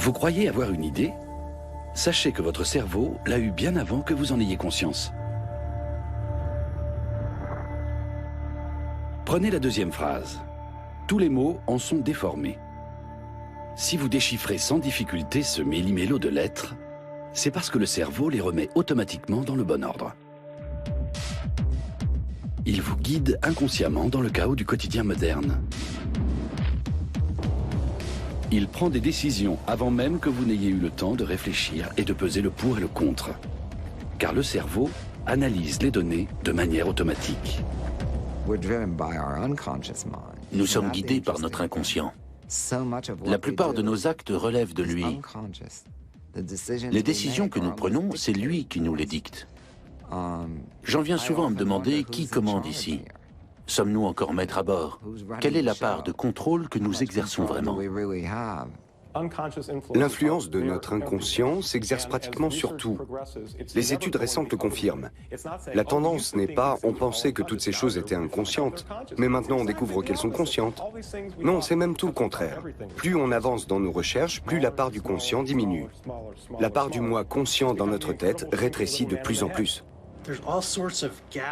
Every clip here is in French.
Vous croyez avoir une idée? Sachez que votre cerveau l'a eu bien avant que vous en ayez conscience. Prenez la deuxième phrase. Tous les mots en sont déformés. Si vous déchiffrez sans difficulté ce méli-mélo de lettres, c'est parce que le cerveau les remet automatiquement dans le bon ordre. Il vous guide inconsciemment dans le chaos du quotidien moderne. Il prend des décisions avant même que vous n'ayez eu le temps de réfléchir et de peser le pour et le contre. Car le cerveau analyse les données de manière automatique. Nous sommes guidés par notre inconscient. La plupart de nos actes relèvent de lui. Les décisions que nous prenons, c'est lui qui nous les dicte. J'en viens souvent à me demander qui commande ici. Sommes-nous encore maîtres à bord? Quelle est la part de contrôle que nous exerçons vraiment? L'influence de notre inconscient s'exerce pratiquement sur tout. Les études récentes le confirment. La tendance n'est pas « on pensait que toutes ces choses étaient inconscientes, mais maintenant on découvre qu'elles sont conscientes ». Non, c'est même tout le contraire. Plus on avance dans nos recherches, plus la part du conscient diminue. La part du moi conscient dans notre tête rétrécit de plus en plus.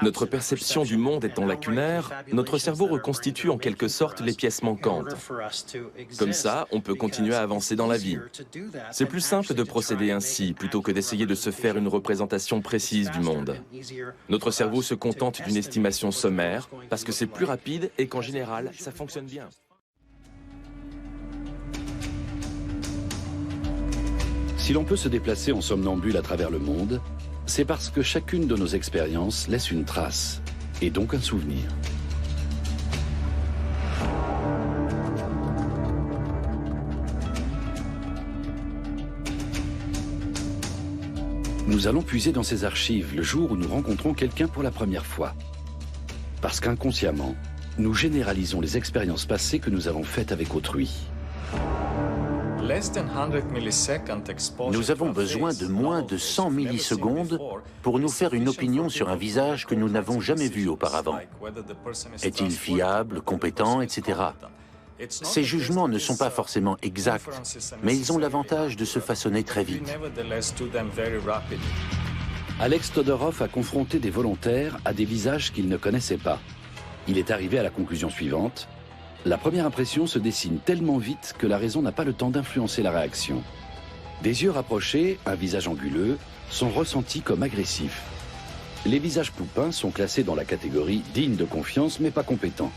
Notre perception du monde étant lacunaire, notre cerveau reconstitue en quelque sorte les pièces manquantes. Comme ça, on peut continuer à avancer dans la vie. C'est plus simple de procéder ainsi, plutôt que d'essayer de se faire une représentation précise du monde. Notre cerveau se contente d'une estimation sommaire, parce que c'est plus rapide et qu'en général, ça fonctionne bien. Si l'on peut se déplacer en somnambule à travers le monde, c'est parce que chacune de nos expériences laisse une trace, et donc un souvenir. Nous allons puiser dans ces archives le jour où nous rencontrons quelqu'un pour la première fois. Parce qu'inconsciemment, nous généralisons les expériences passées que nous avons faites avec autrui. Nous avons besoin de moins de 100 millisecondes pour nous faire une opinion sur un visage que nous n'avons jamais vu auparavant. Est-il fiable, compétent, etc. Ces jugements ne sont pas forcément exacts, mais ils ont l'avantage de se façonner très vite. Alex Todorov a confronté des volontaires à des visages qu'il ne connaissait pas. Il est arrivé à la conclusion suivante. La première impression se dessine tellement vite que la raison n'a pas le temps d'influencer la réaction. Des yeux rapprochés, un visage anguleux, sont ressentis comme agressifs. Les visages poupins sont classés dans la catégorie digne de confiance mais pas compétent.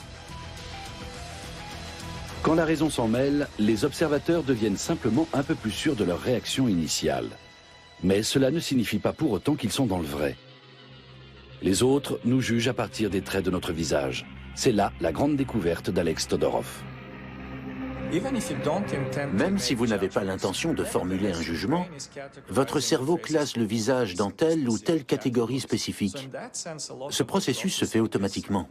Quand la raison s'en mêle, les observateurs deviennent simplement un peu plus sûrs de leur réaction initiale. Mais cela ne signifie pas pour autant qu'ils sont dans le vrai. Les autres nous jugent à partir des traits de notre visage. C'est là la grande découverte d'Alex Todorov. Même si vous n'avez pas l'intention de formuler un jugement, votre cerveau classe le visage dans telle ou telle catégorie spécifique. Ce processus se fait automatiquement.